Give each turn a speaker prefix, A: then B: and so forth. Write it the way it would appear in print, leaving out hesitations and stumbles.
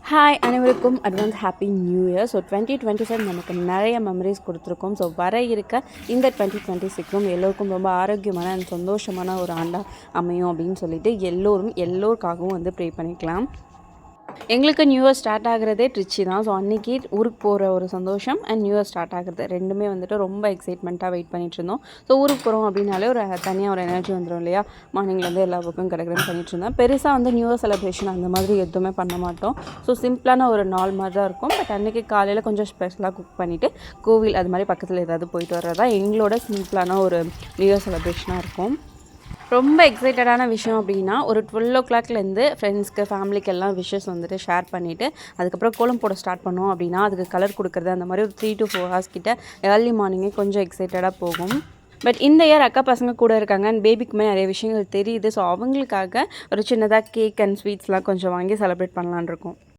A: Hi அனைவருக்கும் advance happy new year. So 2025 நமக்கு நிறைய மெமரிஸ் கொடுத்துருக்கோம். ஸோ வர இருக்க இந்த 2026ம் எல்லோருக்கும் ரொம்ப ஆரோக்கியமான அண்ட் சந்தோஷமான ஒரு ஆண்டாக அமையும் அப்படின்னு சொல்லிட்டு எல்லோருக்காகவும் வந்து ப்ரே பண்ணிக்கலாம். எங்களுக்கு நியூ இயர் ஸ்டார்ட் ஆகிறதே ட்ரிச்சி தான். ஸோ அன்றைக்கி ஊருக்கு போகிற ஒரு சந்தோஷம் அண்ட் நியூ இயர் ஸ்டார்ட் ஆகிறது ரெண்டுமே வந்துட்டு ரொம்ப எக்ஸைட்மெண்ட்டாக வெயிட் பண்ணிட்டு இருந்தோம். ஸோ ஊருக்கு போகிறோம் அப்படின்னாலே ஒரு தனியாக ஒரு எனர்ஜி வந்துடும் இல்லையா. மார்னிங்லேருந்து எல்லா பக்கம் கிடக்குறேன்னு பண்ணிட்டு இருந்தேன். பெருசாக வந்து நியூ இயர் செலிப்ரேஷன் அந்த மாதிரி எதுவுமே பண்ண மாட்டோம். ஸோ சிம்பிளான ஒரு நாள் மாதிரி தான் இருக்கும். பட் அன்றைக்கி காலையில் கொஞ்சம் ஸ்பெஷலாக குக் பண்ணிவிட்டு கோவில் அது மாதிரி பக்கத்தில் ஏதாவது போயிட்டு வர்றதா எங்களோட சிம்பிளான ஒரு நியூ இயர் செலிப்ரேஷனாக இருக்கும். ரொம்ப எக்ஸைட்டடான விஷயம் அப்படின்னா ஒரு 12 o'clockலேருந்து ஃப்ரெண்ட்ஸ்க்கு ஃபேமிலிக்கு எல்லாம் விஷஸ் வந்துட்டு ஷேர் பண்ணிவிட்டு அதுக்கப்புறம் கோலம் போட ஸ்டார்ட் பண்ணோம் அப்படின்னா அதுக்கு கலர் கொடுக்குறது அந்த மாதிரி ஒரு 3 to 4 hours கிட்ட ஏர்லி மார்னிங்கே கொஞ்சம் எக்ஸைட்டடாக போகும். பட் இந்த இயர் அக்கா பசங்க கூட இருக்காங்க அண்ட் பேபிக்குமே நிறைய விஷயங்கள் தெரியுது. ஸோ அவங்களுக்காக ஒரு சின்னதாக கேக் அண்ட் ஸ்வீட்ஸ்லாம் கொஞ்சம் வாங்கி செலிப்ரேட் பண்ணலான்னு இருக்கோம்.